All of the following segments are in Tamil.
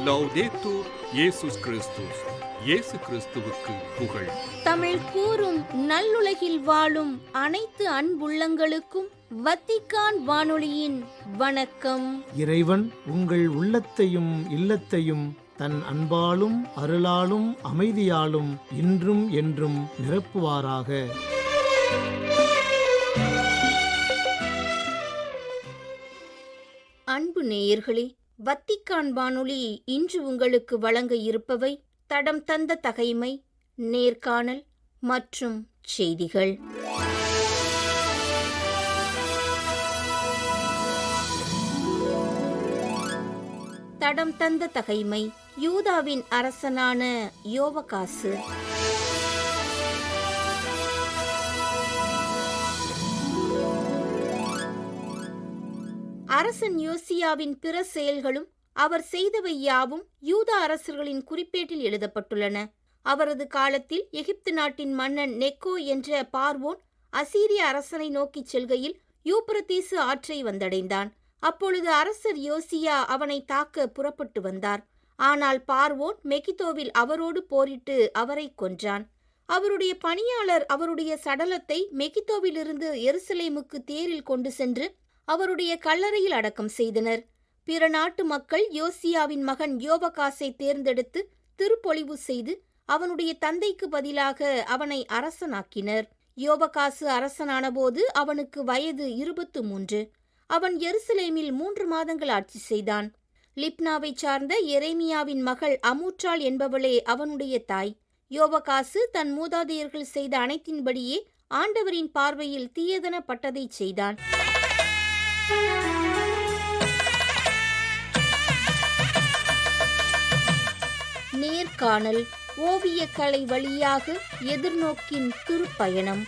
லௌதேத்தூர் இயேசுஸ் கிறிஸ்துஸ். இயேசு கிறிஸ்துவுக்கு புகழ். தமிழ் கூறும் நல்லுலகில் வாழும் அனைத்து அன்புள்ளங்களுக்கும் வத்திக்கான் வானொலியின் வணக்கம். இறைவன் உங்கள் உள்ளத்தையும் இல்லத்தையும் தன் அன்பாலும் அருளாலும் அமைதியாலும் இன்றும் என்றும் நிரப்புவாராக. அன்பு நேயர்களே, வத்திக்கான் வானொலி இன்று உங்களுக்கு வழங்க இருப்பவை தடம் தந்த தகைமை, நேர்காணல் மற்றும் செய்திகள். தடம் தந்த தகைமை. யூதாவின் அரசனான யோவகாசு. அரசன் யோசியாவின் பிற செயல்களும் அவர் செய்தவை யாவும் யூதா அரசர்களின் குறிப்பேட்டில் எழுதப்பட்டுள்ளன. அவரது காலத்தில் எகிப்து நாட்டின் மன்னன் நெக்கோ என்ற பார்வோன் அசீரிய அரசனை நோக்கிச் செல்கையில் யூப்ரத்தீசு ஆற்றை வந்தடைந்தான். அப்பொழுது அரசர் யோசியா அவனை தாக்க புறப்பட்டு வந்தார். ஆனால் பார்வோன் மெகிதோவில் அவரோடு போரிட்டு அவரை கொன்றான். அவருடைய பணியாளர் அவருடைய சடலத்தை மெகிதோவிலிருந்து எருசலேமுக்கு தேரில் கொண்டு சென்று அவருடைய கல்லறையில் அடக்கம் செய்தனர். பிற நாட்டு மக்கள் யோசியாவின் மகன் யோவகாசை தேர்ந்தெடுத்து திருப்பொழிவு செய்து அவனுடைய தந்தைக்கு பதிலாக அவனை அரசனாக்கினர். யோவகாசு அரசனானபோது அவனுக்கு வயது 23. அவன் எருசலேமில் 3 மாதங்கள் ஆட்சி செய்தான். லிப்னாவை சார்ந்த எரேமியாவின் மகள் அமூற்றாள் என்பவளே அவனுடைய தாய். யோவகாசு தன் மூதாதையர்கள் செய்த அனைத்தின்படியே ஆண்டவரின் பார்வையில் தீயதனப்பட்டதை செய்தான். நேர்காணல். ஓவியக்கலை வழியாக எதிர்நோக்கின் திருப்பயணம்.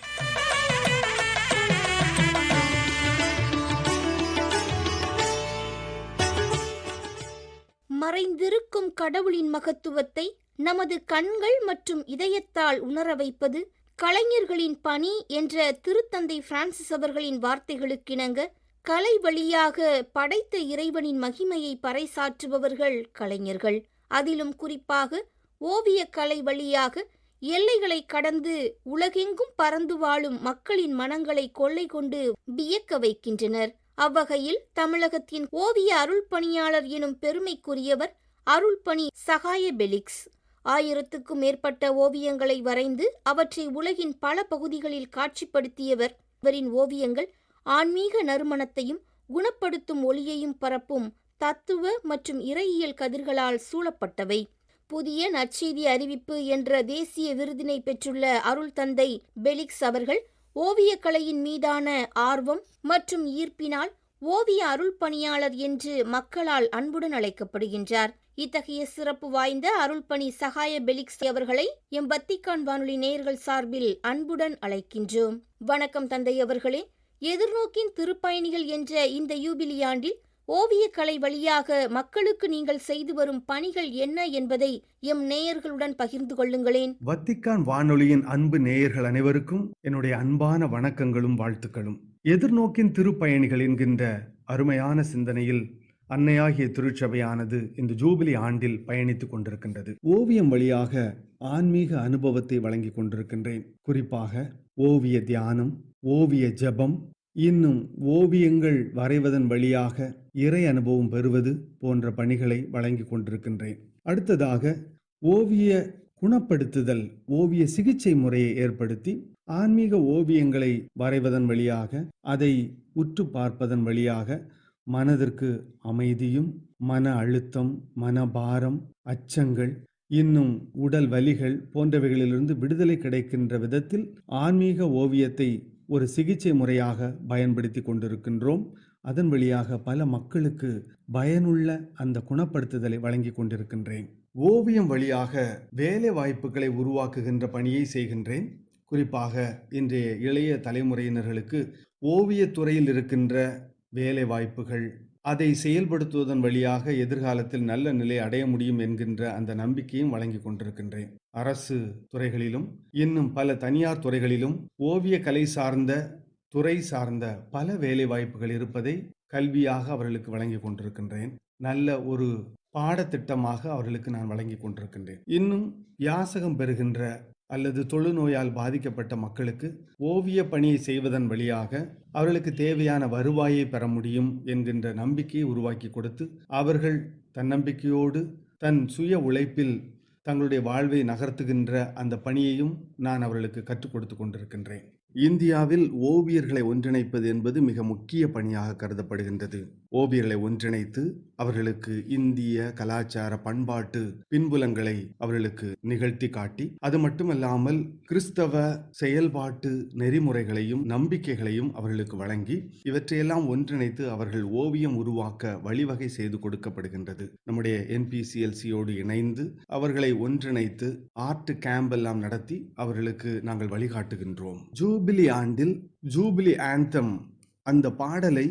மறைந்திருக்கும் கடவுளின் மகத்துவத்தை நமது கண்கள் மற்றும் இதயத்தால் உணர வைப்பது கலைஞர்களின் பணி என்ற திருத்தந்தை பிரான்சிஸ் அவர்களின் வார்த்தைகளுக்கிணங்க கலை வழியாக படைத்த இறைவனின் மகிமையை பறைசாற்றுபவர்கள் கலைஞர்கள். அதிலும் குறிப்பாக ஓவியக்கலை வழியாக எல்லைகளை கடந்து உலகெங்கும் பறந்து வாழும் மக்களின் மனங்களை கொள்ளை கொண்டு வியக்க வைக்கின்றனர். அவ்வகையில் தமிழகத்தின் ஓவிய அருள் பணியாளர் எனும் பெருமைக்குரியவர் அருள்பணி சகாய பெலிக்ஸ். 1000க்கும் மேற்பட்ட ஓவியங்களை வரைந்து அவற்றை உலகின் பல பகுதிகளில் காட்சிப்படுத்தியவர். இவரின் ஓவியங்கள் ஆன்மீக நறுமணத்தையும் குணப்படுத்தும் ஒளியையும் பரப்பும் தத்துவ மற்றும் இறையியல் கதிர்களால் சூழப்பட்டவை. புதிய நற்செய்தி அறிவிப்பு என்ற தேசிய விருதினை பெற்றுள்ள அருள் தந்தை பெலிக்ஸ் அவர்கள் ஓவியக்கலையின் மீதான ஆர்வம் மற்றும் ஈர்ப்பினால் ஓவிய அருள் பணியாளர் என்று மக்களால் அன்புடன் அழைக்கப்படுகின்றார். இத்தகைய சிறப்பு வாய்ந்த அருள்பணி சகாய பெலிக்ஸ் அவர்களை எம் வத்திக்கான் வானொலி நேயர்கள் சார்பில் அன்புடன் அழைக்கின்றோம். வணக்கம் தந்தை அவர்களே. எதிர்நோக்கின் திருப்பயணிகள் என்ற இந்த யூபிலி ஆண்டில் ஓவியக்கலை வழியாக மக்களுக்கு நீங்கள் செய்து வரும் பணிகள் என்ன என்பதை எம் நேயர்களுடன் பகிர்ந்து கொள்ளுங்களேன். வத்திக்கான் வானொலியின் அன்பு நேயர்கள் அனைவருக்கும் என்னுடைய அன்பான வணக்கங்களும் வாழ்த்துக்களும். எதிர்நோக்கின் திருப்பயணிகள் என்கின்ற அருமையான சிந்தனையில் அன்னையாகிய திருச்சபையானது இந்த ஜூபிலி ஆண்டில் பயணித்துக் கொண்டிருக்கின்றது. ஓவியம் வழியாக ஆன்மீக அனுபவத்தை வழங்கி கொண்டிருக்கின்றேன். குறிப்பாக ஓவிய தியானம், ஓவிய ஜெபம், இன்னும் ஓவியங்கள் வரைவதன் வழியாக இறை அனுபவம் பெறுவது போன்ற பணிகளை வழங்கி கொண்டிருக்கின்றேன். அடுத்ததாக ஓவிய குணப்படுத்துதல், ஓவிய சிகிச்சை முறையை ஏற்படுத்தி ஆன்மீக ஓவியங்களை வரைவதன் வழியாக, அதை உற்று பார்ப்பதன் வழியாக மனதிற்கு அமைதியும், மன அழுத்தம், மனபாரம், அச்சங்கள், இன்னும் உடல் வலிகள் போன்றவைகளிலிருந்து விடுதலை கிடைக்கின்ற விதத்தில் ஆன்மீக ஓவியத்தை ஒரு சிகிச்சை முறையாக பயன்படுத்தி கொண்டிருக்கின்றோம். அதன் வழியாக பல மக்களுக்கு பயனுள்ள அந்த குணப்படுத்துதலை வழங்கி கொண்டிருக்கின்றேன். ஓவியம் வழியாக வேலை வாய்ப்புகளை உருவாக்குகின்ற பணியை செய்கின்றேன். குறிப்பாக இன்றைய இளைய தலைமுறையினர்களுக்கு ஓவியத்துறையில் இருக்கின்ற வேலை வாய்ப்புகள், அதை செயல்படுத்துவதன் வழியாக எதிர்காலத்தில் நல்ல நிலை அடைய முடியும் என்கின்ற அந்த நம்பிக்கையும் வழங்கி கொண்டிருக்கின்றேன். அரசு துறைகளிலும் இன்னும் பல தனியார் துறைகளிலும் ஓவிய கலை சார்ந்த துறை சார்ந்த பல வேலை வாய்ப்புகள் இருப்பதை கல்வியாக அவர்களுக்கு வழங்கி கொண்டிருக்கின்றேன். நல்ல ஒரு பாடத்திட்டமாக அவர்களுக்கு நான் வழங்கி கொண்டிருக்கின்றேன். இன்னும் யாசகம் பெறுகின்ற அல்லது தொழுநோயால் பாதிக்கப்பட்ட மக்களுக்கு ஓவிய பணியை செய்வதன் வழியாக அவர்களுக்கு தேவையான வருவாயை பெற முடியும் என்கின்ற நம்பிக்கையை உருவாக்கி கொடுத்து அவர்கள் தன்னம்பிக்கையோடு தன் சுய உழைப்பில் தங்களுடைய வாழ்வை நகர்த்துகின்ற அந்த பணியையும் நான் அவர்களுக்கு கற்றுக் கொடுத்து கொண்டிருக்கின்றேன். இந்தியாவில் ஓவியர்களை ஒன்றிணைப்பது என்பது மிக முக்கிய பணியாக கருதப்படுகின்றது. ஓவியர்களை ஒன்றிணைத்து அவர்களுக்கு இந்திய கலாச்சார பண்பாட்டு பின்புலங்களை அவர்களுக்கு நிகழ்த்தி காட்டி, அது மட்டுமல்லாமல் கிறிஸ்தவ செயல்பாட்டு நெறிமுறைகளையும் நம்பிக்கைகளையும் அவர்களுக்கு வழங்கி, இவற்றையெல்லாம் ஒன்றிணைத்து அவர்கள் ஓவியம் உருவாக்க வழிவகை செய்து கொடுக்கப்படுகின்றது. நம்முடைய NPCLCயோடு இணைந்து அவர்களை ஒன்றிணைத்து ஆர்ட் கேம்ப் எல்லாம் நடத்தி அவர்களுக்கு நாங்கள் வழிகாட்டுகின்றோம். ஜூபிலி ஆண்டில் ஜூபிலி ஆந்தம் அந்த பாடலை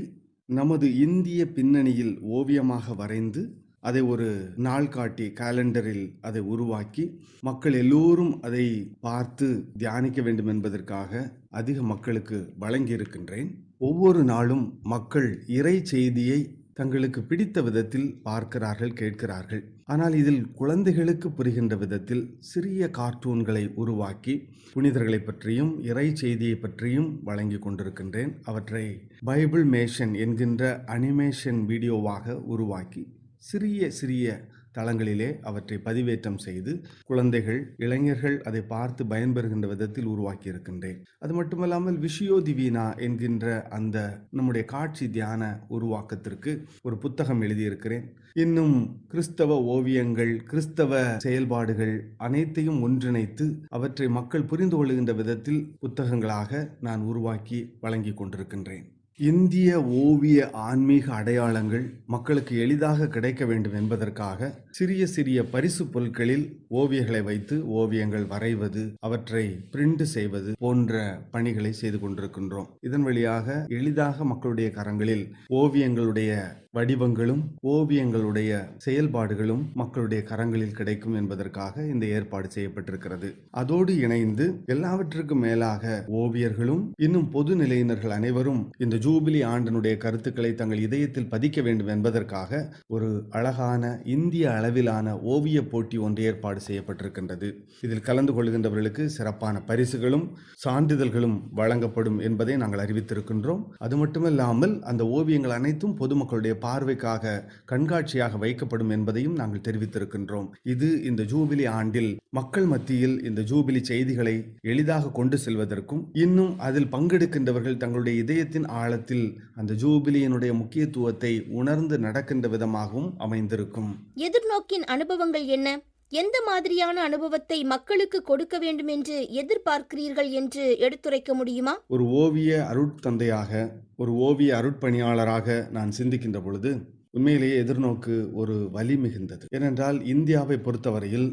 நமது இந்திய பின்னணியில் ஓவியமாக வரைந்து அதை ஒரு நாள்காட்டி காலண்டரில் அதை உருவாக்கி மக்கள் எல்லோரும் அதை பார்த்து தியானிக்க வேண்டும் என்பதற்காக அதிக மக்களுக்கு வழங்கியிருக்கின்றேன். ஒவ்வொரு நாளும் மக்கள் இறை செய்தியை தங்களுக்கு பிடித்த விதத்தில் பார்க்கிறார்கள், கேட்கிறார்கள். ஆனால் இதில் குழந்தைகளுக்கு புரிகின்ற விதத்தில் சிறிய கார்ட்டூன்களை உருவாக்கி புனிதர்களை பற்றியும் இறை செய்தியை பற்றியும் வழங்கி கொண்டிருக்கின்றேன். அவற்றை பைபிள் மேஷன் என்கின்ற அனிமேஷன் வீடியோவாக உருவாக்கி சிறிய சிறிய தளங்களிலே அவற்றை பதிவேற்றம் செய்து குழந்தைகள், இளைஞர்கள் அதை பார்த்து பயன்பெறுகின்ற விதத்தில் உருவாக்கி இருக்கின்றேன். அது மட்டுமல்லாமல் விஷயோ திவீனா என்கின்ற அந்த நம்முடைய காட்சி தியான உருவாக்கத்திற்கு ஒரு புத்தகம் எழுதியிருக்கிறேன். இன்னும் கிறிஸ்தவ ஓவியங்கள், கிறிஸ்தவ செயல்பாடுகள் அனைத்தையும் ஒன்றிணைத்து அவற்றை மக்கள் புரிந்து கொள்கின்ற விதத்தில் புத்தகங்களாக நான் உருவாக்கி வழங்கி கொண்டிருக்கின்றேன். இந்திய ஓவிய ஆன்மீக அடையாளங்கள் மக்களுக்கு எளிதாக கிடைக்க வேண்டும் என்பதற்காக சிறிய சிறிய பரிசு பொருட்களில் ஓவியர்களை வைத்து ஓவியங்கள் வரைவது, அவற்றை பிரிண்ட் செய்வது போன்ற பணிகளை செய்து கொண்டிருக்கின்றோம். இதன் வழியாக எளிதாக மக்களுடைய கரங்களில் ஓவியங்களுடைய வடிவங்களும் ஓவியங்களுடைய செயல்பாடுகளும் மக்களுடைய கரங்களில் கிடைக்கும் என்பதற்காக இந்த ஏற்பாடு செய்யப்பட்டிருக்கிறது. அதோடு இணைந்து எல்லாவற்றுக்கும் மேலாக ஓவியர்களும் இன்னும் பொது நிலையினர்கள் அனைவரும் இந்த ஜூபிலி ஆண்டினுடைய கருத்துக்களை தங்கள் இதயத்தில் பதிக்க வேண்டும் என்பதற்காக ஒரு அழகான இந்திய அளவிலான ஓவிய போட்டி ஒன்று ஏற்பாடு செய்யப்பட்டிருக்கின்றது. இதில் கலந்து கொள்கின்றவர்களுக்கு சிறப்பான பரிசுகளும் சான்றிதழ்களும் வழங்கப்படும் என்பதை நாங்கள் அறிவித்திருக்கின்றோம். அது மட்டுமல்லாமல் அந்த ஓவியங்கள் அனைத்தும் பொதுமக்களுடைய பார்வைக்காக கண்காட்சியாக வைக்கப்படும் என்பதையும் நாங்கள் தெரிவித்திருக்கின்றோம். இது இந்த ஜூபிலி ஆண்டில் மக்கள் மத்தியில் இந்த ஜூபிலி செய்திகளை எளிதாக கொண்டு செல்வதற்கும் இன்னும் அதில் பங்கெடுக்கின்றவர்கள் தங்களுடைய இதயத்தின் ஆழத்தில் அந்த ஜூபிலியினுடைய முக்கியத்துவத்தை உணர்ந்து நடக்கின்ற விதமாகவும் அமைந்திருக்கும். எதிர்நோக்கின் அனுபவங்கள் என்ன? எந்த மாதிரியான அனுபவத்தை மக்களுக்கு கொடுக்க வேண்டும் என்று எதிர்பார்க்கிறீர்கள் என்று எடுத்துரைக்க முடியுமா? ஒரு ஓவிய அருட்தந்தையாக, ஒரு ஓவிய அருட்பணியாளராக நான் சிந்திக்கின்ற பொழுது உண்மையிலேயே எதிர்நோக்கு ஒரு வலி மிகுந்தது. ஏனென்றால் இந்தியாவை பொறுத்தவரையில்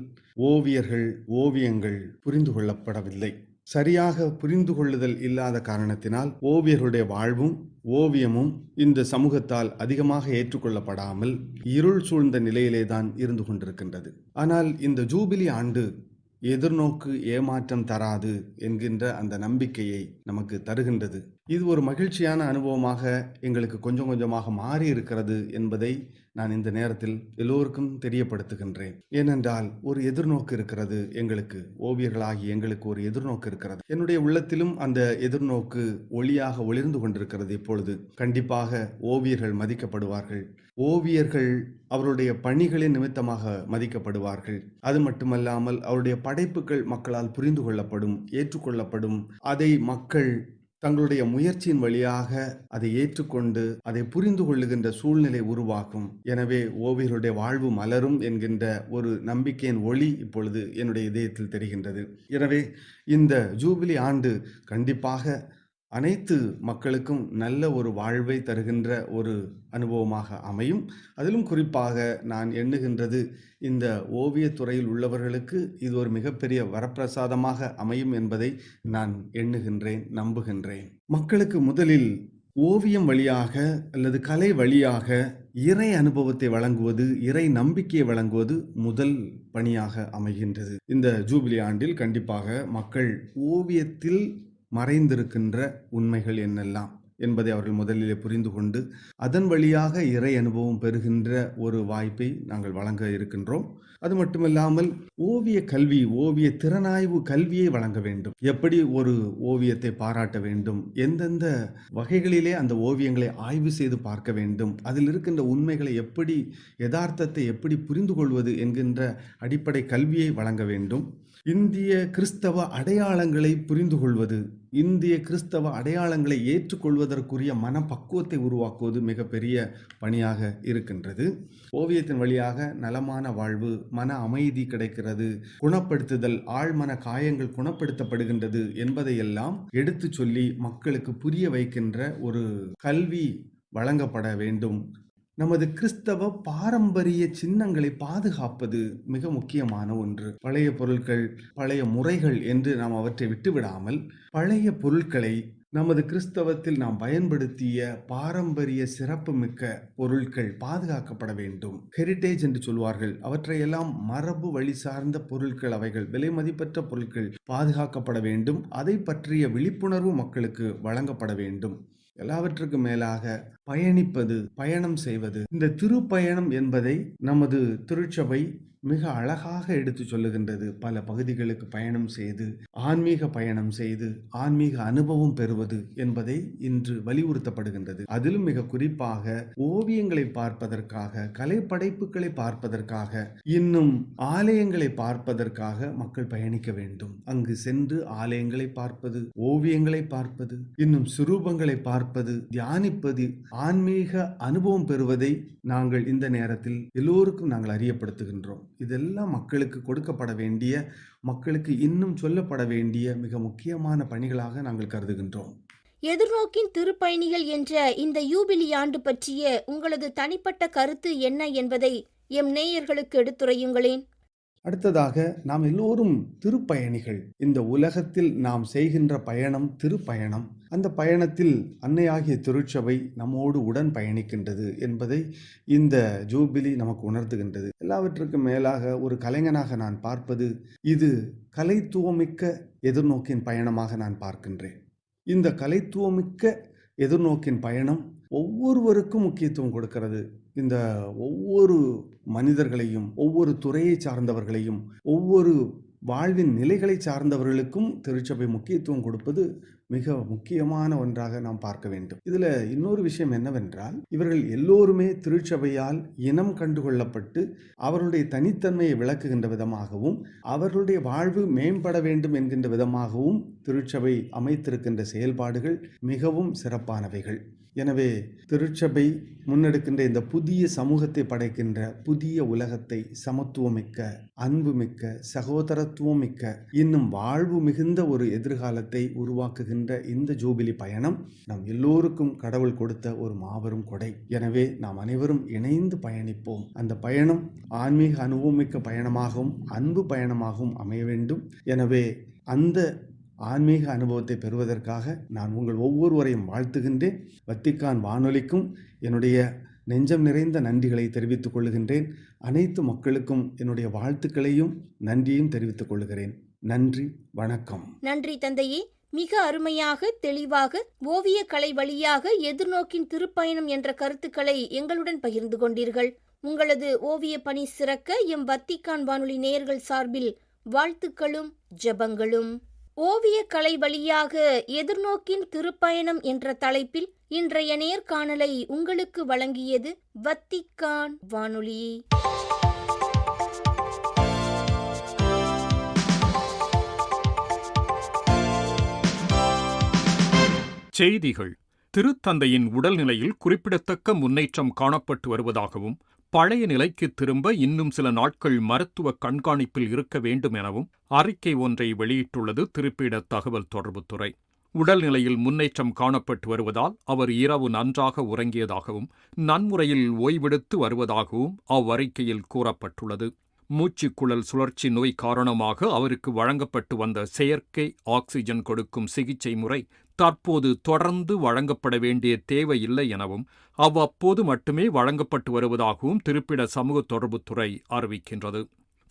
ஓவியங்கள் புரிந்து கொள்ளப்படவில்லை. சரியாக புரிந்து கொள்ளுதல் இல்லாத காரணத்தினால் ஓவியர்களுடைய வாழ்வும் ஓவியமும் இந்த சமூகத்தால் அதிகமாக ஏற்றுக்கொள்ளப்படாமல் இருள் சூழ்ந்த நிலையிலே தான் இருந்து கொண்டிருக்கின்றது. ஆனால் இந்த ஜூபிலி ஆண்டு எதிர்நோக்கு ஏமாற்றம் தராது என்கின்ற அந்த நம்பிக்கையை நமக்கு தருகின்றது. இது ஒரு மகிழ்ச்சியான அனுபவமாக எங்களுக்கு கொஞ்சம் கொஞ்சமாக மாறி இருக்கிறது என்பதை நான் இந்த நேரத்தில் எல்லோருக்கும் தெரியப்படுத்துகின்றேன். ஏனென்றால் ஒரு எதிர்நோக்கு இருக்கிறது. எங்களுக்கு ஓவியர்களாகி எங்களுக்கு ஒரு எதிர்நோக்கு இருக்கிறது. என்னுடைய உள்ளத்திலும் அந்த எதிர்நோக்கு ஒளியாக ஒளிர்ந்து கொண்டிருக்கிறது. இப்பொழுது கண்டிப்பாக ஓவியர்கள் மதிக்கப்படுவார்கள். ஓவியர்கள் அவருடைய பணிகளின் நிமித்தமாக மதிக்கப்படுவார்கள். அது மட்டுமல்லாமல் அவருடைய படைப்புகள் மக்களால் புரிந்து கொள்ளப்படும், ஏற்றுக்கொள்ளப்படும். அதை மக்கள் தங்களுடைய முயற்சியின் வழியாக அதை ஏற்றுக்கொண்டு அதை புரிந்து கொள்ளுகின்ற சூழ்நிலை உருவாகும். எனவே ஓவியர்களுடைய வாழ்வு மலரும் என்கின்ற ஒரு நம்பிக்கையின் ஒளி இப்பொழுது என்னுடைய இதயத்தில் தெரிகின்றது. எனவே இந்த ஜூபிலி ஆண்டு கண்டிப்பாக அனைத்து மக்களுக்கும் நல்ல ஒரு வாழ்வை தருகின்ற ஒரு அனுபவமாக அமையும். அதிலும் குறிப்பாக நான் எண்ணுகின்றது, இந்த ஓவியத்துறையில் உள்ளவர்களுக்கு இது ஒரு மிகப்பெரிய வரப்பிரசாதமாக அமையும் என்பதை நான் எண்ணுகின்றேன், நம்புகின்றேன். மக்களுக்கு முதலில் ஓவியம் வழியாக அல்லது கலை வழியாக இறை அனுபவத்தை வழங்குவது, இறை நம்பிக்கையை வழங்குவது முதல் பணியாக அமைகின்றது. இந்த ஜூபிலி ஆண்டில் கண்டிப்பாக மக்கள் ஓவியத்தில் மறைந்திருக்கின்ற உண்மைகள் என்னெல்லாம் என்பதை அவர்கள் முதலிலே புரிந்து கொண்டு அதன் வழியாக இறை அனுபவம் பெறுகின்ற ஒரு வாய்ப்பை நாங்கள் வழங்க இருக்கின்றோம். அது மட்டுமில்லாமல் ஓவிய கல்வி, ஓவிய திறனாய்வு கல்வியை வழங்க வேண்டும். எப்படி ஒரு ஓவியத்தை பாராட்ட வேண்டும், எந்தெந்த வகைகளிலே அந்த ஓவியங்களை ஆய்வு செய்து பார்க்க வேண்டும், அதில் இருக்கின்ற உண்மைகளை எப்படி, யதார்த்தத்தை எப்படி புரிந்து கொள்வது என்கின்ற அடிப்படை கல்வியை வழங்க வேண்டும். இந்திய கிறிஸ்தவ அடையாளங்களை புரிந்து கொள்வது, இந்திய கிறிஸ்தவ அடையாளங்களை ஏற்றுக்கொள்வதற்குரிய மனப்பக்குவத்தை உருவாக்குவது மிகப்பெரிய பணியாக இருக்கின்றது. ஓவியத்தின் வழியாக நலமான வாழ்வு, மன அமைதி கிடைக்கிறது, குணப்படுத்துதல், ஆழ்மன காயங்கள் குணப்படுத்தப்படுகின்றது என்பதையெல்லாம் எடுத்து சொல்லி மக்களுக்கு புரிய வைக்கின்ற ஒரு கல்வி வழங்கப்பட வேண்டும். நமது கிறிஸ்தவ பாரம்பரிய சின்னங்களை பாதுகாப்பது மிக முக்கியமான ஒன்று. பழைய பொருட்கள், பழைய முறைகள் என்று நாம் அவற்றை விட்டுவிடாமல் பழைய பொருட்களை, நமது கிறிஸ்தவத்தில் நாம் பயன்படுத்திய பாரம்பரிய சிறப்புமிக்க பொருட்கள் பாதுகாக்கப்பட வேண்டும். ஹெரிட்டேஜ் என்று சொல்வார்கள். அவற்றையெல்லாம் மரபு வழி சார்ந்த பொருட்கள், அவைகள் விலை மதிப்பற்ற பொருட்கள் பாதுகாக்கப்பட வேண்டும். அதை பற்றிய விழிப்புணர்வு மக்களுக்கு வழங்கப்பட வேண்டும். எல்லாவற்றுக்கும் மேலாக பயணிப்பது, பயணம் செய்வது, இந்த திருப்பயணம் என்பதை நமது திருச்சபை மிக அழகாக எடுத்து சொல்லுகின்றது. பல பகுதிகளுக்கு பயணம் செய்து, ஆன்மீக பயணம் செய்து, ஆன்மீக அனுபவம் பெறுவது என்பதை இன்று வலியுறுத்தப்படுகின்றது. அதிலும் மிக குறிப்பாக ஓவியங்களை பார்ப்பதற்காக, கலைப்படைப்புகளை பார்ப்பதற்காக, இன்னும் ஆலயங்களை பார்ப்பதற்காக மக்கள் பயணிக்க வேண்டும். அங்கு சென்று ஆலயங்களை பார்ப்பது, ஓவியங்களை பார்ப்பது, இன்னும் சுரூபங்களை பார்ப்பது, தியானிப்பது, ஆன்மீக அனுபவம் பெறுவதை நாங்கள் இந்த நேரத்தில் எல்லோருக்கும் நாங்கள் அறியப்படுத்துகின்றோம். இதெல்லாம் மக்களுக்கு கொடுக்கப்பட வேண்டிய, மக்களுக்கு இன்னும் சொல்லப்பட வேண்டிய மிக முக்கியமான பணிகளாக நாங்கள் கருதுகின்றோம். எதிர்நோக்கின் திருப்பயணிகள் என்ற இந்த யூபிலி ஆண்டு பற்றிய உங்களது தனிப்பட்ட கருத்து என்ன என்பதை எம் நேயர்களுக்கு எடுத்துரையுங்களேன். அடுத்ததாக, நாம் எல்லோரும் திருப்பயணிகள். இந்த உலகத்தில் நாம் செய்கின்ற பயணம் திருப்பயணம். அந்த பயணத்தில் அன்னையாகிய திருச்சபை நம்மோடு உடன் பயணிக்கின்றது என்பதை இந்த ஜூபிலி நமக்கு உணர்த்துகின்றது. எல்லாவற்றுக்கும் மேலாக ஒரு கலைஞனாக நான் பார்ப்பது, இது கலைத்துவமிக்க எதிர்நோக்கின் பயணமாக நான் பார்க்கின்றேன். இந்த கலைத்துவமிக்க எதிர்நோக்கின் பயணம் ஒவ்வொருவருக்கும் முக்கியத்துவம் கொடுக்கிறது. இந்த ஒவ்வொரு மனிதர்களையும், ஒவ்வொரு துறையை சார்ந்தவர்களையும், ஒவ்வொரு வாழ்வின் நிலைகளை சார்ந்தவர்களுக்கும் திருச்சபை முக்கியத்துவம் கொடுப்பது மிக முக்கியமான ஒன்றாக நாம் பார்க்க வேண்டும். இதுல இன்னொரு விஷயம் என்னவென்றால், இவர்கள் எல்லோருமே திருச்சபையால் இனம் கண்டுகொள்ளப்பட்டு அவர்களுடைய தனித்தன்மையை விளக்குகின்ற விதமாகவும், அவர்களுடைய வாழ்வு மேம்பட வேண்டும் என்கின்ற விதமாகவும் திருச்சபை அமைத்திருக்கின்ற செயல்பாடுகள் மிகவும் சிறப்பானவைகள். எனவே திருச்சபை முன்னெடுக்கின்ற இந்த புதிய சமூகத்தை படைக்கின்ற புதிய உலகத்தை சமத்துவமிக்க, அன்புமிக்க, சகோதரத்துவமிக்க, இன்னும் வாழ்வு மிகுந்த ஒரு எதிர்காலத்தை உருவாக்குகின்ற இந்த ஜூபிலி பயணம் நாம் எல்லோருக்கும் கடவுள் கொடுத்த ஒரு மாபெரும் கொடை. எனவே நாம் அனைவரும் இணைந்து பயணிப்போம். அந்த பயணம் ஆன்மீக அனுபவமிக்க பயணமாகவும் அன்பு பயணமாகவும் அமைய வேண்டும். எனவே அந்த ஆன்மீக அனுபவத்தை பெறுவதற்காக நான் உங்கள் ஒவ்வொருவரையும் வாழ்த்துகின்றேன். வத்திக்கான் வானொலிக்கும் என்னுடைய நெஞ்சம் நிறைந்த நன்றிகளை தெரிவித்துக் கொள்ளுகின்றேன். அனைத்து மக்களுக்கும் என்னுடைய வாழ்த்துக்களையும் நன்றியும் தெரிவித்துக் கொள்கிறேன். நன்றி, வணக்கம். நன்றி தந்தையே. மிக அருமையாக, தெளிவாக ஓவிய கலை வழியாக எதிர்நோக்கின் திருப்பயணம் என்ற கருத்துக்களை எங்களுடன் பகிர்ந்து கொண்டீர்கள். உங்களது ஓவிய பணி சிறக்க எம் வத்திக்கான் வானொலி நேயர்கள் சார்பில் வாழ்த்துக்களும் ஜெபங்களும். ஓவிய கலை வழியாக எதிர்நோக்கின் திருப்பயணம் என்ற தலைப்பில் இன்றைய நேர்காணலை உங்களுக்கு வழங்கியது வத்திக்கான் வானொலி. செய்திகள். திருத்தந்தையின் உடல்நிலையில் குறிப்பிடத்தக்க முன்னேற்றம் காணப்பட்டு வருவதாகவும், பழைய நிலைக்கு திரும்ப இன்னும் சில நாட்கள் மருத்துவ கண்காணிப்பில் இருக்க வேண்டும் எனவும் அறிக்கை ஒன்றை வெளியிட்டுள்ளது திருப்பீட தகவல் தொடர்புத்துறை. உடல்நிலையில் முன்னேற்றம் காணப்பட்டு வருவதால் அவர் இரவு நன்றாக உறங்கியதாகவும் நன்முறையில் ஓய்வெடுத்து வருவதாகவும் அவ்வறிக்கையில் கூறப்பட்டுள்ளது. மூச்சுக்குழல் சுழற்சி நோய் காரணமாக அவருக்கு வழங்கப்பட்டு வந்த செயற்கை ஆக்சிஜன் கொடுக்கும் சிகிச்சை முறை தற்போது தொடர்ந்து வழங்கப்பட வேண்டிய தேவையில்லை எனவும் அவ்வப்போது மட்டுமே வழங்கப்பட்டு வருவதாகவும் திருப்பிட சமூக தொடர்புத்துறை அறிவிக்கின்றது.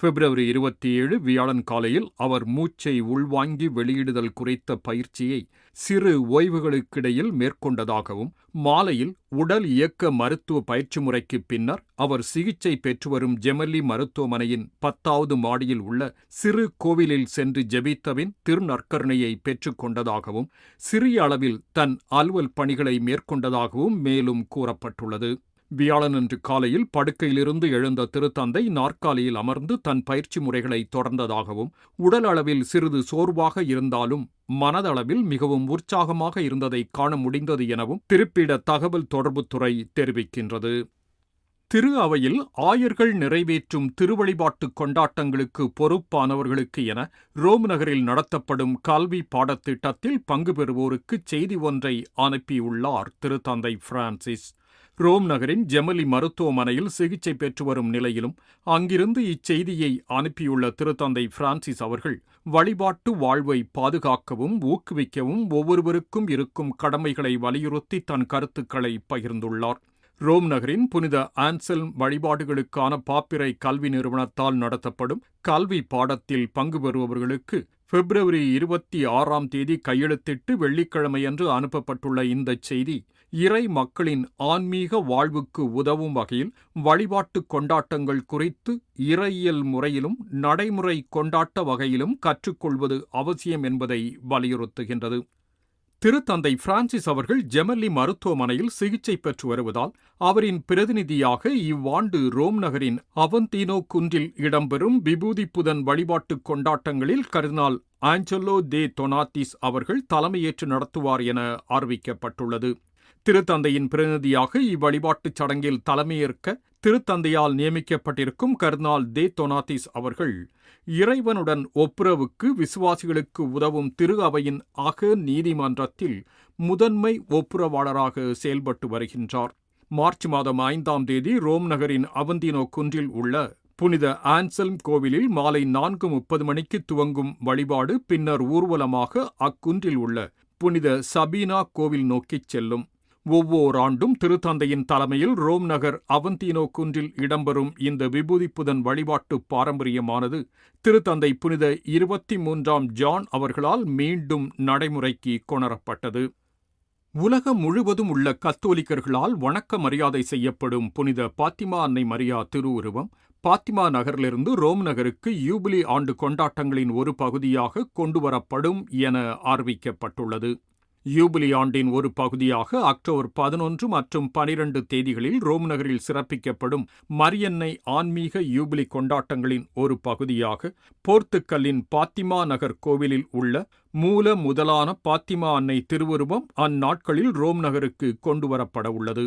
பிப்ரவரி 27 வியாழன் காலையில் அவர் மூச்சை உள்வாங்கி வெளியிடுதல் குறித்த பயிற்சியை சிறு ஓய்வுகளுக்கிடையில் மேற்கொண்டதாகவும், மாலையில் உடல் இயக்க மருத்துவ பயிற்சி முறைக்கு பின்னர் அவர் சிகிச்சை பெற்று வரும் ஜெமெல்லி மருத்துவமனையின் 10வது மாடியில் உள்ள சிறு கோவிலில் சென்று ஜெபித்தபின் திருநற்கருணையை பெற்றுக் கொண்டதாகவும், சிறிய அளவில் தன் அலுவல் பணிகளை மேற்கொண்டதாகவும் மேலும் கூறப்பட்டுள்ளது. வியாழனன்று காலையில் படுக்கையிலிருந்து எழுந்த திருத்தந்தை நாற்காலியில் அமர்ந்து தன் பயிற்சி முறைகளை தொடர்ந்ததாகவும், உடல் அளவில் சிறிது சோர்வாக இருந்தாலும் மனதளவில் மிகவும் உற்சாகமாக இருந்ததை காண முடிந்தது எனவும் திருப்பிட தகவல் தொடர்புத்துறை தெரிவிக்கின்றது. திரு அவையில் ஆயர்கள் நிறைவேற்றும் திருவழிபாட்டு கொண்டாட்டங்களுக்கு பொறுப்பானவர்களுக்கு என ரோம் நகரில் நடத்தப்படும் கல்வி பாடத்திட்டத்தில் பங்கு பெறுவோருக்கு செய்தி ஒன்றை அனுப்பியுள்ளார் திருத்தந்தை பிரான்சிஸ். ரோம் நகரின் ஜெமெல்லி மருத்துவமனையில் சிகிச்சை பெற்று வரும் நிலையிலும் அங்கிருந்து இச்செய்தியை அனுப்பியுள்ள திருத்தந்தை பிரான்சிஸ் அவர்கள், வழிபாட்டு வாழ்வை பாதுகாக்கவும் ஊக்குவிக்கவும் ஒவ்வொருவருக்கும் இருக்கும் கடமைகளை வலியுறுத்தி தன் கருத்துக்களை பகிர்ந்துள்ளார். ரோம் நகரின் புனித ஆன்செல்ம் வழிபாடுகளுக்கான பாப்பிரை கல்வி நிறுவனத்தால் நடத்தப்படும் கல்வி பாடத்தில் பங்கு பெறுபவர்களுக்கு பிப்ரவரி 26 கையெழுத்திட்டு வெள்ளிக்கிழமையன்று அனுப்பப்பட்டுள்ள இந்த செய்தி, இறை மக்களின் ஆன்மீக வாழ்வுக்கு உதவும் வகையில் வழிபாட்டு கொண்டாட்டங்கள் குறித்து இறையியல் முறையிலும் நடைமுறை கொண்டாட்ட வகையிலும் கற்றுக்கொள்வது அவசியம் என்பதை வலியுறுத்துகின்றது. திருத்தந்தை பிரான்சிஸ் அவர்கள் ஜெமெல்லி மருத்துவமனையில் சிகிச்சை பெற்று வருவதால் அவரின் பிரதிநிதியாக இவ்வாண்டு ரோம் நகரின் அவந்தீனோ குன்றில் இடம்பெறும் விபூதி புதன் வழிபாட்டுக் கொண்டாட்டங்களில் கர்தினால் ஆஞ்சலோ தே டொனாட்டிஸ் அவர்கள் தலைமையேற்று நடத்துவார் என அறிவிக்கப்பட்டுள்ளது. திருத்தந்தையின் பிரதிநிதியாக இவ்வழிபாட்டுச் சடங்கில் தலைமையேற்க திருத்தந்தையால் நியமிக்கப்பட்டிருக்கும் கர்தினால் தே டொனாட்டிஸ் அவர்கள் இறைவனுடன் ஒப்புரவுக்கு விசுவாசிகளுக்கு உதவும் திரு அவையின் அக நீதிமன்றத்தில் முதன்மை ஒப்புரவாளராக செயல்பட்டு வருகின்றார். மார்ச் மாதம் 5 ரோம் நகரின் அவந்தீனோ குன்றில் உள்ள புனித ஆன்செல்ம் கோவிலில் மாலை 4:30 மணிக்கு துவங்கும் வழிபாடு பின்னர் ஊர்வலமாக அக்குன்றில் உள்ள புனித சபீனா கோவில் நோக்கிச் செல்லும். ஒவ்வொரு ஆண்டும் திருத்தந்தையின் தலைமையில் ரோம் நகர் அவந்தீனோ குன்றில் இடம்பெறும் இந்த விபூதி புதன் வழிபாட்டு பாரம்பரியமானது திருத்தந்தை புனித 23ஆம் ஜான் அவர்களால் மீண்டும் நடைமுறைக்கு கொணரப்பட்டது. உலகம் முழுவதும் உள்ள கத்தோலிக்கர்களால் வணக்க மரியாதை செய்யப்படும் புனித பாத்திமா அன்னை மரியா திருவுருவம் பாத்திமா நகரிலிருந்து ரோம் நகருக்கு யூபிலி ஆண்டு கொண்டாட்டங்களின் ஒரு பகுதியாக கொண்டுவரப்படும் என அறிவிக்கப்பட்டுள்ளது. யூபிலி ஆண்டின் ஒரு பகுதியாக அக்டோபர் 11 மற்றும் 12 தேதிகளில் ரோம் நகரில் சிறப்பிக்கப்படும் மரியன்னை ஆன்மீக யூபிலி கொண்டாட்டங்களின் ஒரு பகுதியாக போர்த்துக்கல்லின் பாத்திமா நகர் கோவிலில் உள்ள மூல முதலான பாத்திமா அன்னை திருவுருவம் அந்நாட்களில் ரோம் நகருக்கு கொண்டுவரப்பட உள்ளது.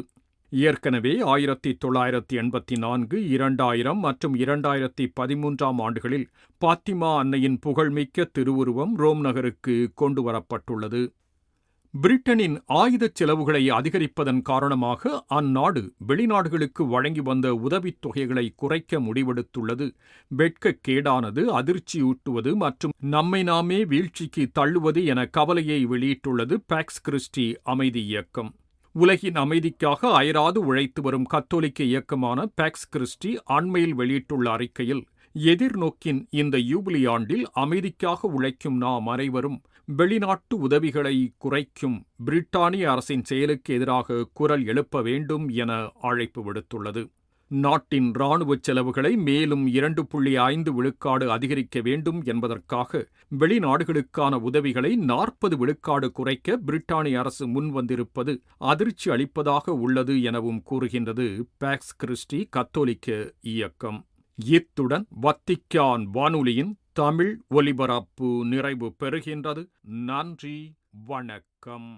ஏற்கனவே 1984, 2000 மற்றும் 2013ஆம் ஆண்டுகளில் பாத்திமா அன்னையின் புகழ்மிக்க திருவுருவம் ரோம் நகருக்கு கொண்டுவரப்பட்டுள்ளது. பிரிட்டனின் ஆயுதச் செலவுகளை அதிகரிப்பதன் காரணமாக அந்நாடு வெளிநாடுகளுக்கு வழங்கி வந்த உதவித் தொகைகளை குறைக்க முடிவெடுத்துள்ளது வெட்கக்கேடானது, அதிர்ச்சியூட்டுவது மற்றும் நம்மை நாமே வீழ்ச்சிக்கு தள்ளுவது என கவலையை வெளியிட்டுள்ளது பாக்ஸ் கிறிஸ்டி அமைதி இயக்கம். உலகின் அமைதிக்காக அயராது உழைத்து வரும் கத்தோலிக்க இயக்கமான பாக்ஸ் கிறிஸ்டி அண்மையில் வெளியிட்டுள்ள அறிக்கையில், எதிர்நோக்கின் இந்த யூபிலி ஆண்டில் அமைதிக்காக உழைக்கும் நாம் அனைவரும் வெளிநாட்டு உதவிகளை குறைக்கும் பிரிட்டானிய அரசின் செயலுக்கு எதிராக குரல் எழுப்ப வேண்டும் என அழைப்பு விடுத்துள்ளது. நாட்டின் இராணுவச் செலவுகளை மேலும் 2.5 விழுக்காடு அதிகரிக்க வேண்டும் என்பதற்காக வெளிநாடுகளுக்கான உதவிகளை 40 விழுக்காடு குறைக்க பிரிட்டானிய அரசு முன்வந்திருப்பது அதிர்ச்சி அளிப்பதாக உள்ளது எனவும் கூறுகின்றது பாக்ஸ் கிறிஸ்டி கத்தோலிக்க இயக்கம். இத்துடன் வத்திக்கான் வானொலியின் தமிழ் ஒலிபரப்பு நிறைவு பெறுகின்றது. நன்றி, வணக்கம்.